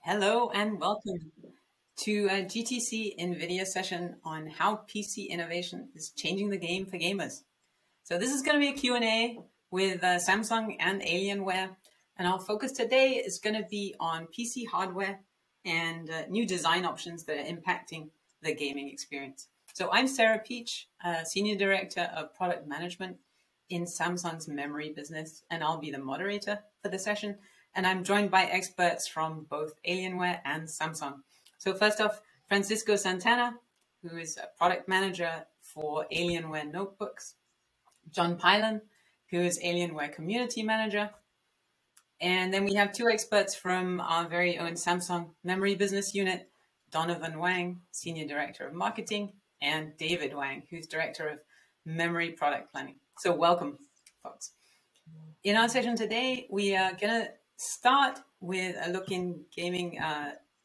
Hello and welcome to a GTC NVIDIA session on how PC innovation is changing the game for gamers. So this is going to be a Q&A with Samsung and Alienware, and our focus today is going to be on PC hardware and new design options that are impacting the gaming experience. So I'm Sarah Peach, Senior Director of Product Management in Samsung's memory business, and I'll be the moderator for the session. And I'm joined by experts from both Alienware and Samsung. So first off, Francisco Santana, who is a product manager for Alienware notebooks. John Pylan, who is Alienware community manager. And then we have two experts from our very own Samsung memory business unit, Donovan Wang, Senior Director of Marketing, and David Wang, who's Director of Memory Product Planning. So welcome, folks. In our session today, we are going to start with a look in gaming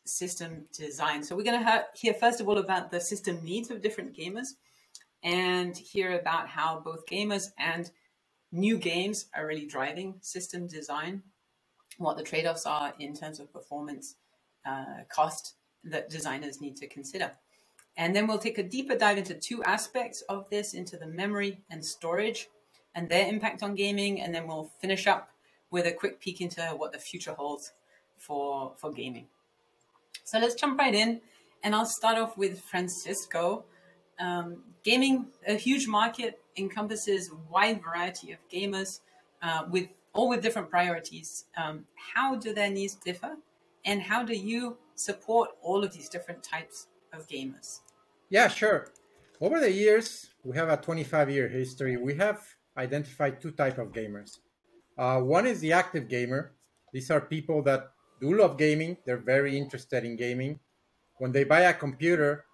system design. So we're going to hear first of all about the system needs of different gamers and hear about how both gamers and new games are really driving system design, what the trade-offs are in terms of performance, cost that designers need to consider. And then we'll take a deeper dive into two aspects of this, into the memory and storage and their impact on gaming. And then we'll finish up with a quick peek into what the future holds for gaming. So let's jump right in, and I'll start off with Francisco. Gaming, a huge market, encompasses a wide variety of gamers with different priorities. How do their needs differ, and how do you support all of these different types of gamers? Yeah, sure. Over the years, we have a 25-year history. We have identified two types of gamers. One is the active gamer. These are people that do love gaming. They're very interested in gaming. When they buy a computer,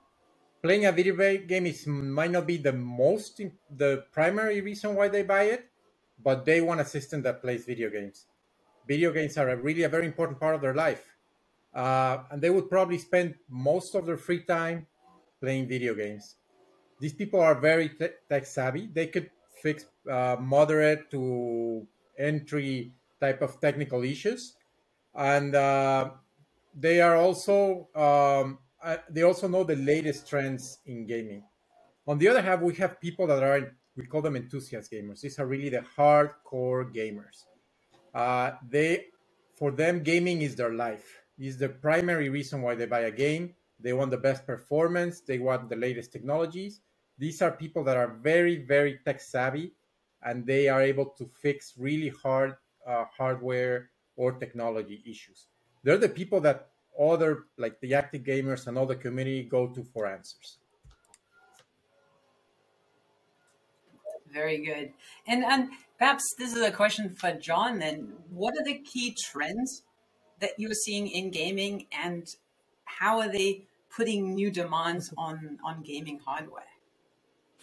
playing a video game might not be the primary reason why they buy it, but they want a system that plays video games. Video games are really a very important part of their life. And they would probably spend most of their free time playing video games. These people are very tech savvy. They could fix moderate to entry type of technical issues, and they also know the latest trends in gaming. On the other hand, we have people that we call them enthusiast gamers. These are really the hardcore gamers. For them, gaming is their life. It's the primary reason why they buy a game. They want the best performance. They want the latest technologies. These are people that are very, very tech savvy, and they are able to fix really hard hardware or technology issues. They're the people that like the active gamers and all the community go to for answers. Very good. And perhaps this is a question for John then. What are the key trends that you're seeing in gaming, and how are they putting new demands on gaming hardware?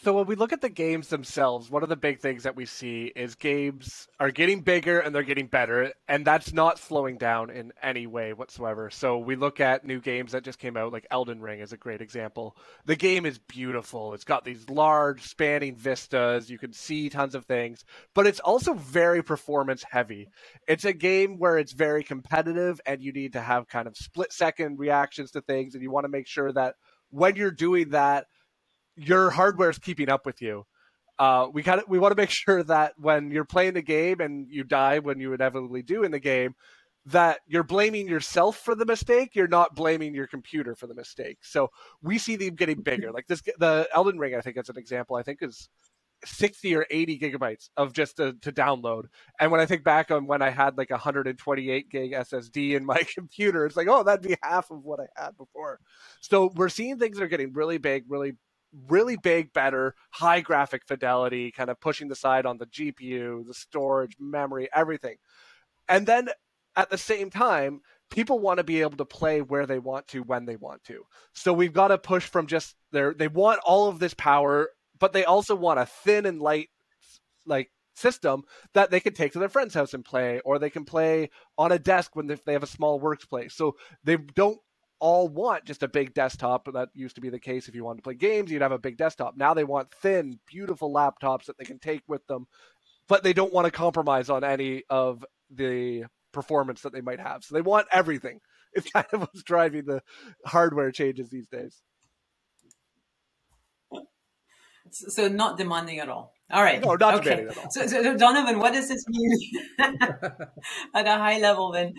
So when we look at the games themselves, one of the big things that we see is games are getting bigger and they're getting better, and that's not slowing down in any way whatsoever. So we look at new games that just came out, like Elden Ring is a great example. The game is beautiful. It's got these large spanning vistas. You can see tons of things, but it's also very performance heavy. It's a game where it's very competitive, and you need to have kind of split-second reactions to things, and you want to make sure that when you're doing that, your hardware is keeping up with you. We want to make sure that when you're playing the game and you die, when you inevitably do in the game, that you're blaming yourself for the mistake. You're not blaming your computer for the mistake. So we see them getting bigger. Like the Elden Ring, I think as an example, I think is 60 or 80 gigabytes of just to download. And when I think back on when I had like 128 gig SSD in my computer, it's like, oh, that'd be half of what I had before. So we're seeing things that are getting really big, really big, better, high graphic fidelity, kind of pushing the side on the GPU, the storage, memory, everything. And then at the same time, people want to be able to play where they want to, when they want to. So we've got to push from just they want all of this power, but they also want a thin and light like system that they can take to their friend's house and play, or they can play on a desk if they have a small workplace. So they don't all want just a big desktop. That used to be the case. If you wanted to play games, you'd have a big desktop. Now they want thin, beautiful laptops that they can take with them, but they don't want to compromise on any of the performance that they might have. So they want everything It's kind of what's driving the hardware changes these days. So not demanding at all. All right. No, not demanding at all. So Donovan, what does this mean at a high level then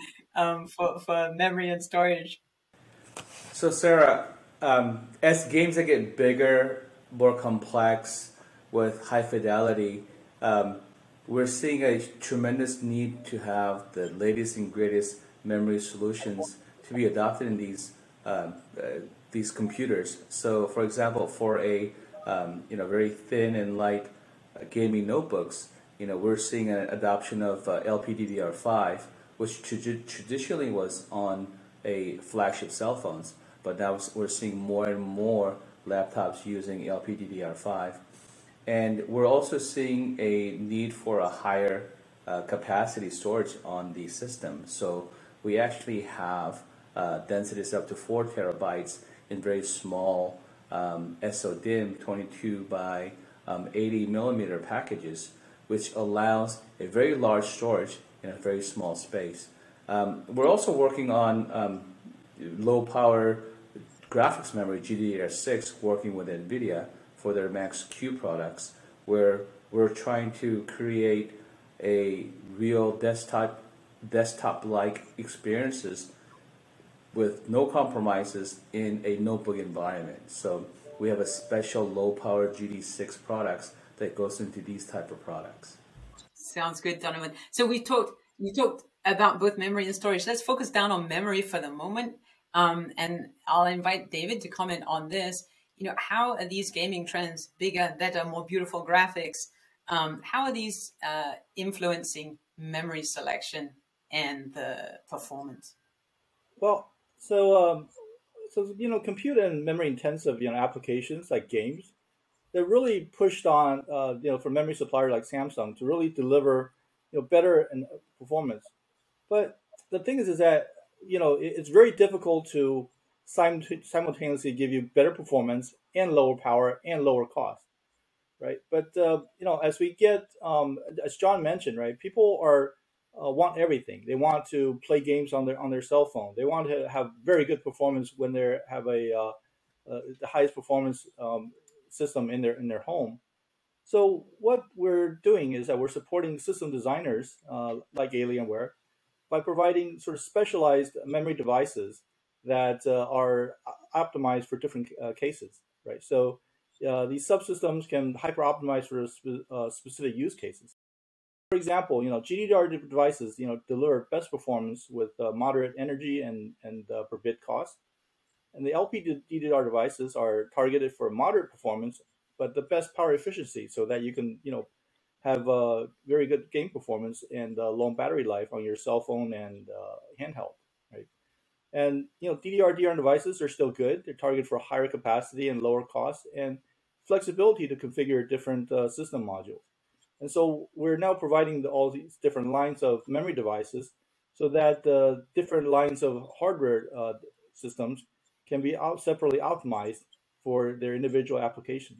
for memory and storage? So Sarah, as games that get bigger, more complex, with high fidelity, we're seeing a tremendous need to have the latest and greatest memory solutions to be adopted in these computers. So, for example, for a very thin and light gaming notebooks, we're seeing an adoption of LPDDR5, which traditionally was on a flagship cell phones, but now we're seeing more and more laptops using LPDDR5. And we're also seeing a need for a higher capacity storage on the system. So we actually have densities up to 4 terabytes in very small SODIMM 22 by 80 millimeter packages, which allows a very large storage in a very small space. We're also working on low power graphics memory, GDDR6, working with NVIDIA for their Max-Q products, where we're trying to create a real desktop-like experiences with no compromises in a notebook environment. So we have a special low-power GD6 products that goes into these type of products. Sounds good, Donovan. So you talked about both memory and storage. Let's focus down on memory for the moment. And I'll invite David to comment on this. How are these gaming trends, bigger, better, more beautiful graphics, how are these influencing memory selection and the performance? Well, so compute and memory intensive applications like games, they're really pushed on for memory suppliers like Samsung to really deliver better performance. But the thing is that it's very difficult to simultaneously give you better performance and lower power and lower cost, right? But as we get, as John mentioned, right, people are want everything. They want to play games on their cell phone. They want to have very good performance when they have the highest performance system in their home. So what we're doing is that we're supporting system designers like Alienware by providing sort of specialized memory devices that are optimized for different cases, right? So these subsystems can hyper-optimize for specific use cases. For example, GDDR devices, deliver best performance with moderate energy and per bit cost. And the LPDDR devices are targeted for moderate performance, but the best power efficiency so that you can, have very good game performance and long battery life on your cell phone and handheld, right? And DDR devices are still good. They're targeted for higher capacity and lower cost and flexibility to configure different system modules. And so we're now providing all these different lines of memory devices so that different lines of hardware systems can be separately optimized for their individual application.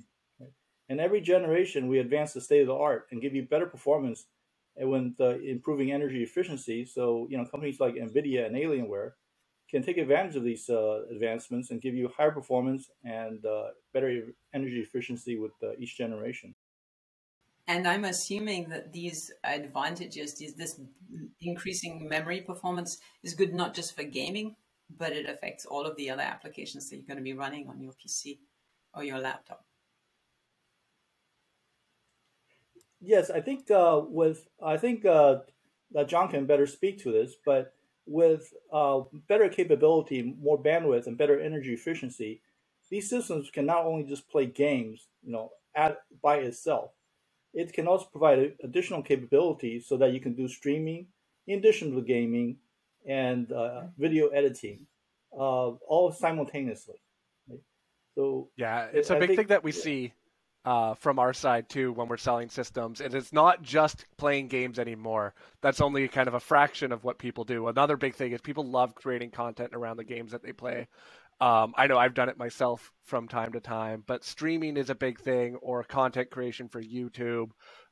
And every generation, we advance the state of the art and give you better performance and when improving energy efficiency. So, companies like NVIDIA and Alienware can take advantage of these advancements and give you higher performance and better energy efficiency with each generation. And I'm assuming that these advantages, this increasing memory performance is good not just for gaming, but it affects all of the other applications that you're going to be running on your PC or your laptop. Yes, I think that John can better speak to this, but with better capability, more bandwidth, and better energy efficiency, these systems can not only just play games, by itself. It can also provide additional capabilities so that you can do streaming in addition to gaming and video editing, all simultaneously. Right? So yeah, it's a big thing that we see from our side too when we're selling systems, and it's not just playing games anymore. That's only kind of a fraction of what people do. Another big thing is people love creating content around the games that they play. I know I've done it myself from time to time, but streaming is a big thing, or content creation for YouTube,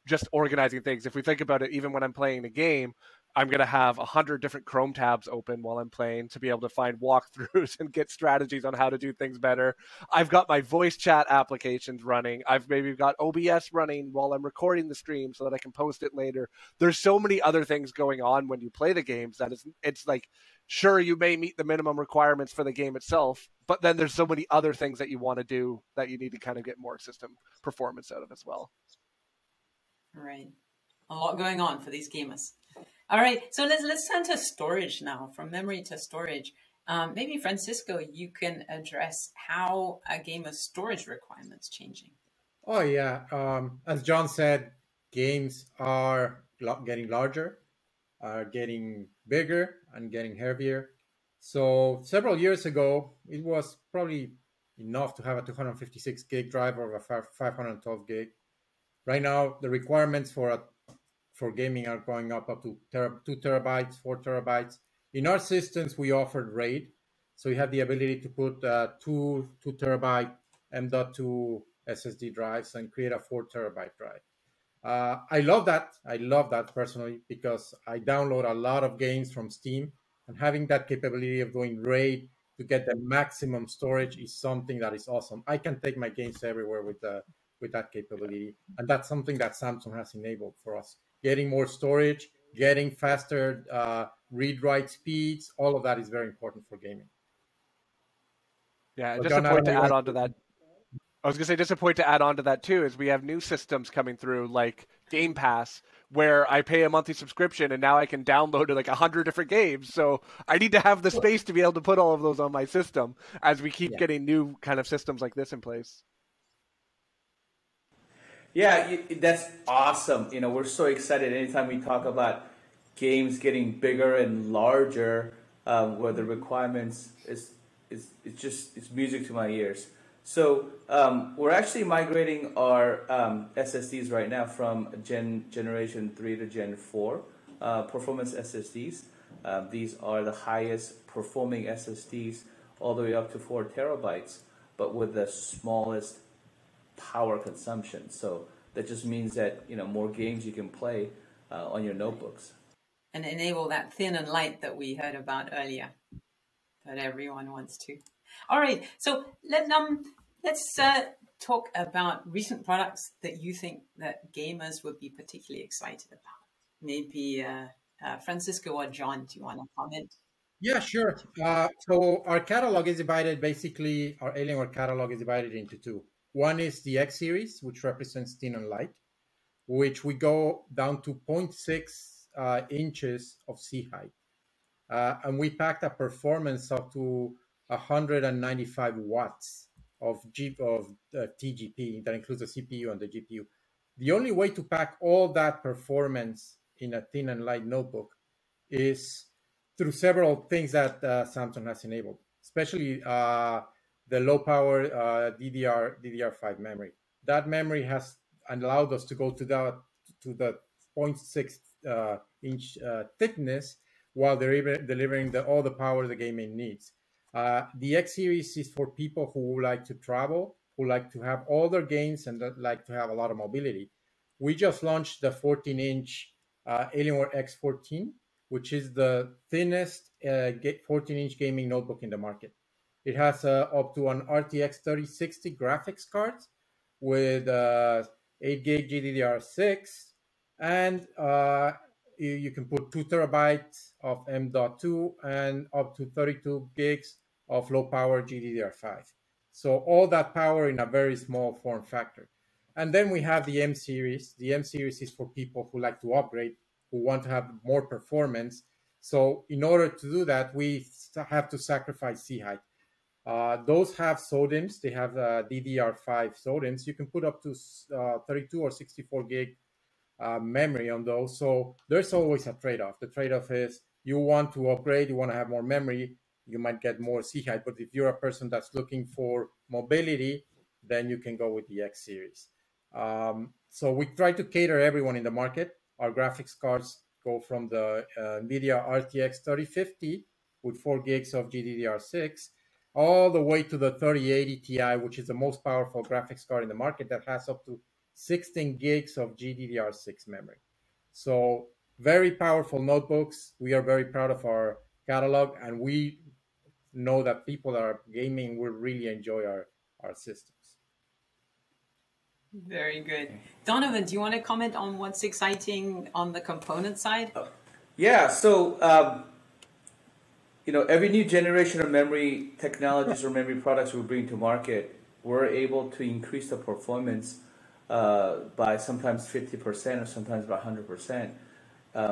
just organizing things. If we think about it, even when I'm playing the game, I'm going to have 100 different Chrome tabs open while I'm playing to be able to find walkthroughs and get strategies on how to do things better. I've got my voice chat applications running. I've maybe got OBS running while I'm recording the stream so that I can post it later. There's so many other things going on when you play the games that it's like, sure, you may meet the minimum requirements for the game itself, but then there's so many other things that you want to do that you need to kind of get more system performance out of as well. Right. A lot going on for these gamers. All right, so let's turn to storage now, from memory to storage. Maybe Francisco, you can address how a gamer's storage requirements changing. Oh yeah, as John said, games are getting larger, are getting bigger, and getting heavier. So several years ago, it was probably enough to have a 256 gig drive or a 512 gig. Right now, the requirements for gaming are going up to 2 terabytes, 4 terabytes. In our systems, we offered RAID. So you have the ability to put 2 terabyte M.2 SSD drives and create a 4 terabyte drive. I love that. I love that personally because I download a lot of games from Steam, and having that capability of doing RAID to get the maximum storage is something that is awesome. I can take my games everywhere with that capability, and that's something that Samsung has enabled for us. Getting more storage, getting faster read-write speeds, all of that is very important for gaming. Yeah, But just John, a point to add on to that. I was going to say, just a point to add on to that too, is we have new systems coming through like Game Pass, where I pay a monthly subscription and now I can download like 100 different games. So I need to have the space to be able to put all of those on my system as we keep getting new kind of systems like this in place. Yeah, that's awesome. We're so excited anytime we talk about games getting bigger and larger, where the requirements it's music to my ears. So we're actually migrating our SSDs right now from generation 3 to Gen 4 performance SSDs. These are the highest performing SSDs, all the way up to 4 terabytes, but with the smallest power consumption. So that just means that more games you can play on your notebooks, and enable that thin and light that we heard about earlier, that everyone wants to. All right, so let's talk about recent products that you think that gamers would be particularly excited about. Maybe Francisco or John, do you want to comment? Yeah, sure. So our catalog is divided, basically, our Alienware catalog is divided into two. One is the X series, which represents thin and light, which we go down to 0.6 inches of C height. And we packed a performance up to 195 watts of TGP. That includes the CPU and the GPU. The only way to pack all that performance in a thin and light notebook is through several things that Samsung has enabled, especially the low power DDR5 memory. That memory has allowed us to go to the 0.6 inch thickness while they're delivering all the power the gaming needs. The X series is for people who like to travel, who like to have all their games and that like to have a lot of mobility. We just launched the 14-inch Alienware X14, which is the thinnest 14-inch gaming notebook in the market. It has up to an RTX 3060 graphics card with 8 gig GDDR6, and you can put 2 terabytes of M.2 and up to 32 gigs of low power GDDR5. So all that power in a very small form factor. And then we have the M series. The M series is for people who like to upgrade, who want to have more performance. So in order to do that, we have to sacrifice C height. Those have SODIMMs. They have DDR5 SODIMMs. You can put up to 32 or 64 gig memory on those. So there's always a trade-off. The trade-off is you want to upgrade, you want to have more memory, you might get more C height. But if you're a person that's looking for mobility, then you can go with the X series. So we try to cater everyone in the market. Our graphics cards go from the NVIDIA RTX 3050 with 4 gigs of GDDR6 all the way to the 3080 Ti, which is the most powerful graphics card in the market that has up to 16 gigs of GDDR6 memory. So very powerful notebooks. We are very proud of our catalog, and we know that people that are gaming will really enjoy our systems. Very good. Donovan, do you want to comment on what's exciting on the component side? Yeah, so every new generation of memory technologies or memory products we bring to market, we're able to increase the performance by sometimes 50% or sometimes by 100%,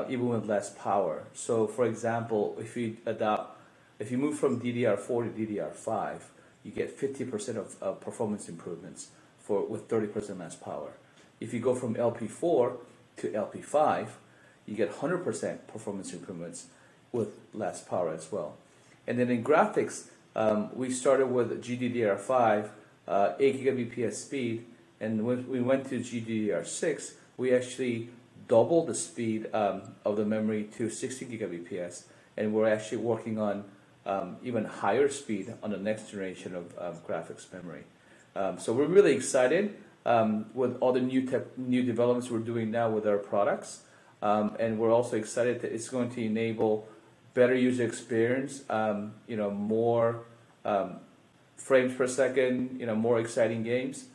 even with less power. So, for example, if you move from DDR4 to DDR5, you get 50% of performance improvements with 30% less power. If you go from LP4 to LP5, you get 100% performance improvements with less power as well. And then in graphics, we started with GDDR5, 8 gigabps speed, and when we went to GDDR6, we actually doubled the speed of the memory to 60 gigabps, and we're actually working on even higher speed on the next generation of graphics memory. So we're really excited with all the new developments we're doing now with our products. And we're also excited that it's going to enable better user experience, more frames per second, more exciting games.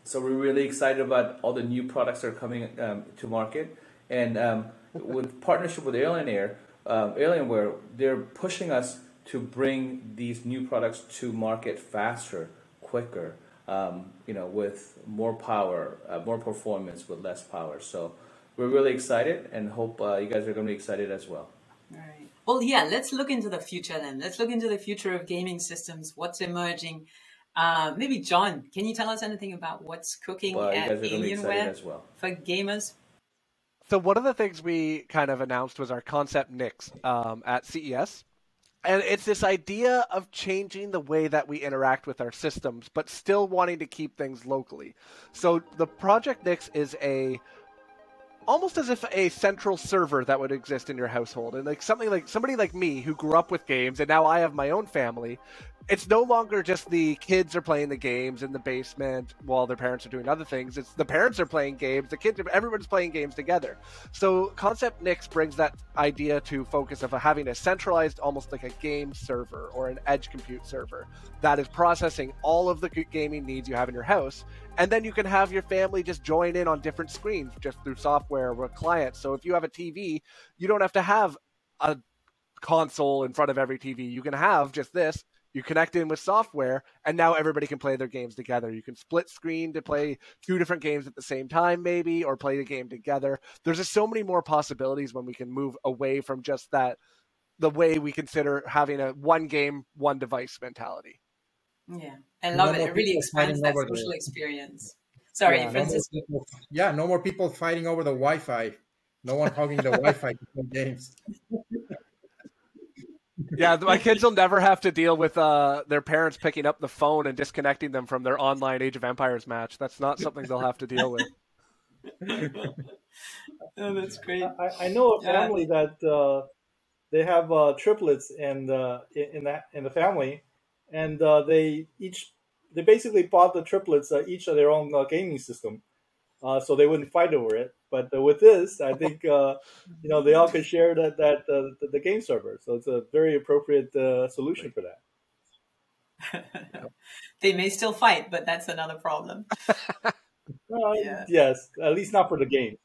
So we're really excited about all the new products that are coming to market. And with partnership with Alienware, they're pushing us to bring these new products to market faster, quicker, with more power, more performance with less power. So we're really excited and hope you guys are going to be excited as well. All right. Well, yeah, let's look into the future then. Let's look into the future of gaming systems, what's emerging. Maybe John, can you tell us anything about what's cooking at Alienware as well for gamers? So one of the things we kind of announced was our concept NICs at CES. And it's this idea of changing the way that we interact with our systems, but still wanting to keep things locally. So the Project NICs is almost as if a central server that would exist in your household. And somebody like me who grew up with games, and now I have my own family, it's no longer just the kids are playing the games in the basement while their parents are doing other things. It's the parents are playing games, everyone's playing games together. So Concept NICs brings that idea to focus of having a centralized, almost like a game server or an edge compute server that is processing all of the gaming needs you have in your house. And then you can have your family just join in on different screens just through software or clients. So if you have a TV, you don't have to have a console in front of every TV. You can have just this. You connect in with software, and now everybody can play their games together. You can split screen to play 2 different games at the same time, maybe, or play the game together. There's just so many more possibilities when we can move away from just that, the way we consider having a one game, one device mentality. Yeah, I love it. It really expands that social experience. Sorry, Francis. No more people fighting over the Wi-Fi. No one hogging the Wi-Fi to play games. Yeah, my kids will never have to deal with their parents picking up the phone and disconnecting them from their online Age of Empires match. That's not something they'll have to deal with. Oh, that's great. I know a family that they have triplets in the family, and they basically bought the triplets each of their own gaming system, so they wouldn't fight over it. But with this, I think they all could share the game server, so it's a very appropriate solution for that. They may still fight, but that's another problem. Yes, at least not for the game.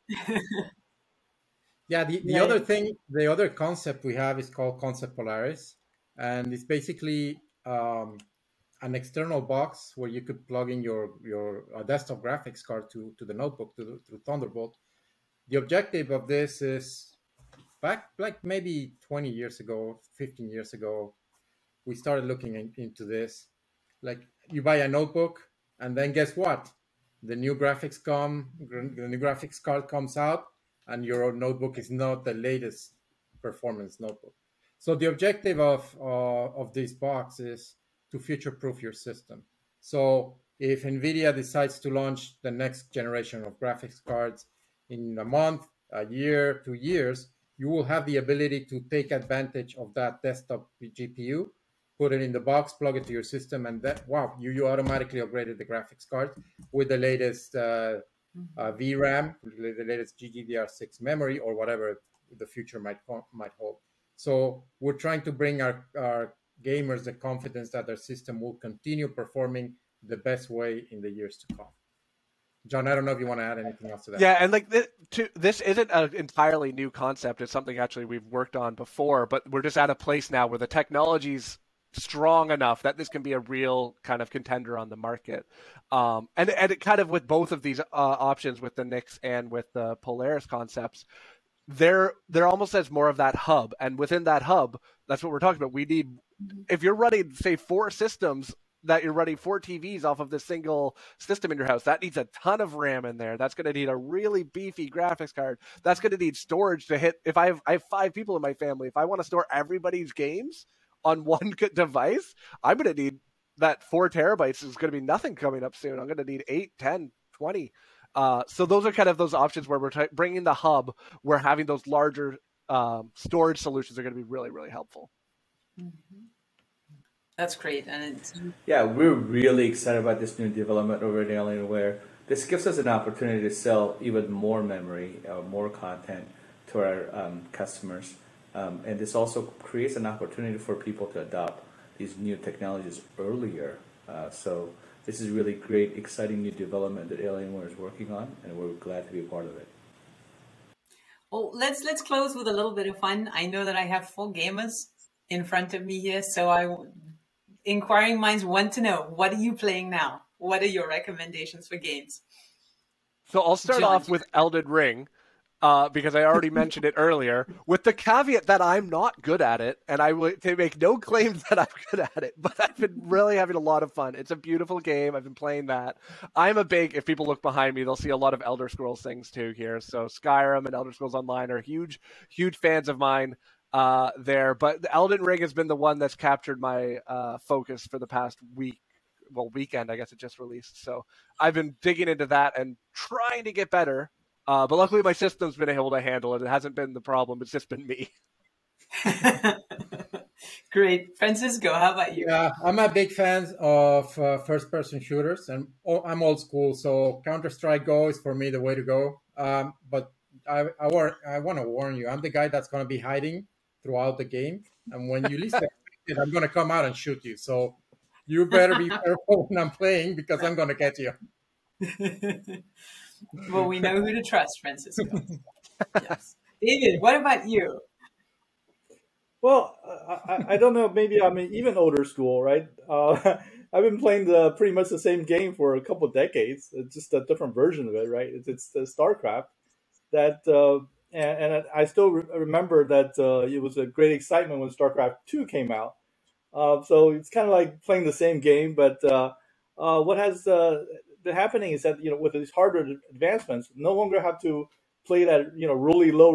Yeah, the other concept we have is called Concept Polaris, and it's basically an external box where you could plug in your desktop graphics card to the notebook through Thunderbolt. The objective of this is, back like maybe 20 years ago, 15 years ago, we started looking into this. Like, you buy a notebook, and then guess what? The new graphics card comes out, and your notebook is not the latest performance notebook. So the objective of this box is to future-proof your system. So if NVIDIA decides to launch the next generation of graphics cards in a month, a year, 2 years, you will have the ability to take advantage of that desktop GPU, put it in the box, plug it to your system, and you automatically upgraded the graphics card with the latest VRAM, the latest GDDR6 memory, or whatever the future might hold. So we're trying to bring our gamers the confidence that their system will continue performing the best way in the years to come. John, I don't know if you want to add anything else to that. Yeah, and like this isn't an entirely new concept. It's something actually we've worked on before, but we're just at a place now where the technology's strong enough that this can be a real kind of contender on the market. And it kind of with both of these options, with the Nix and with the Polaris concepts, they're almost as more of that hub. And within that hub, that's what we're talking about. We need, if you're running, say, 4 systems, that you're running 4 TVs off of this single system in your house, that needs a ton of RAM in there. That's going to need a really beefy graphics card. That's going to need storage to hit. If I have 5 people in my family, if I want to store everybody's games on one device, I'm going to need that 4 terabytes is going to be nothing coming up soon. I'm going to need 8, 10, 20. So those are kind of those options where we're bringing the hub, where having those larger storage solutions are going to be really, really helpful. Mm-hmm. That's great. And yeah, we're really excited about this new development over at Alienware. This gives us an opportunity to sell even more memory, more content to our customers. And this also creates an opportunity for people to adopt these new technologies earlier. So this is really great, exciting new development that Alienware is working on, and we're glad to be a part of it. Well, let's close with a little bit of fun. I know that I have 4 gamers in front of me here, so inquiring minds want to know, what are you playing now? What are your recommendations for games? So I'll start off with Elden Ring, because I already mentioned it earlier, with the caveat that I'm not good at it, and I will make no claims that I'm good at it, but I've been really having a lot of fun. It's a beautiful game. I've been playing that. I'm a big, if people look behind me, they'll see a lot of Elder Scrolls things too here. So Skyrim and Elder Scrolls Online are huge fans of mine there. But the Elden Ring has been the one that's captured my focus for the past weekend. I guess it just released. So I've been digging into that and trying to get better. But luckily my system's been able to handle it. It hasn't been the problem. It's just been me. Great. Francisco, how about you? Yeah, I'm a big fan of first-person shooters, and I'm old school, so Counter-Strike Go is for me the way to go. But I want to warn you, I'm the guy that's going to be hiding throughout the game, and when you least expect it, I'm going to come out and shoot you. So you better be careful when I'm playing, because I'm going to get you. Well, we know who to trust, Francisco. Yes. David, what about you? Well, I don't know. Maybe I'm even older school, right? I've been playing pretty much the same game for a couple of decades. It's just a different version of it, right? It's the StarCraft. That and I still remember that it was a great excitement when StarCraft 2 came out. So it's kind of like playing the same game, but what has been happening is that with these hardware advancements, no longer have to play that really low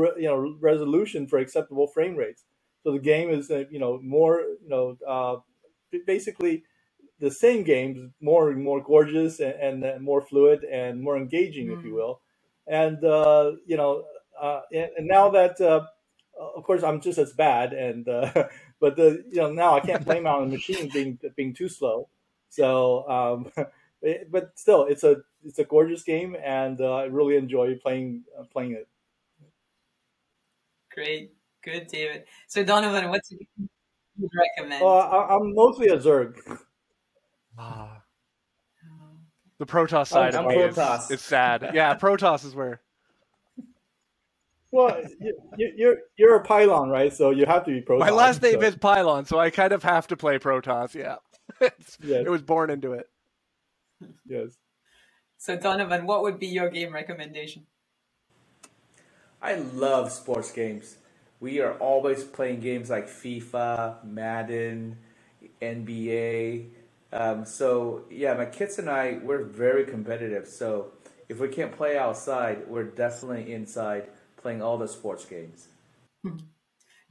resolution for acceptable frame rates. So the game is more basically the same game, more and more gorgeous and more fluid and more engaging, if you will. And and now that of course I'm just as bad, and but now I can't blame it on the machine being too slow. So but still, it's a gorgeous game, and I really enjoy playing it. Great, good, David. So Donovan, what's you recommend? I'm mostly a Zerg. The Protoss side of me Protoss. is sad. Yeah, Protoss is where. Well, you're a Pylon, right? So you have to be Protoss. My last name is Pylon, so I kind of have to play Protoss. Yeah, Yes. It was born into it. Yes. So Donovan, what would be your game recommendation? I love sports games. We are always playing games like FIFA, Madden, NBA. So yeah, my kids and I, we're very competitive. So if we can't play outside, we're definitely inside playing all the sports games.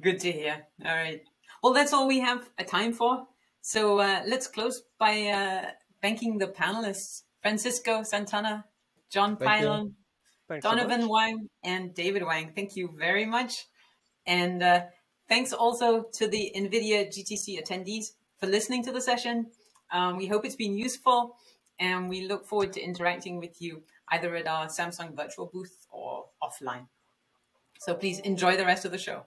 Good to hear. All right. Well, that's all we have time for. So let's close by thanking the panelists, Francisco Santana, John Pylon, Donovan Wang, and David Wang. Thank you very much. And thanks also to the NVIDIA GTC attendees for listening to the session. We hope it's been useful, and we look forward to interacting with you either at our Samsung virtual booth or offline. So please enjoy the rest of the show.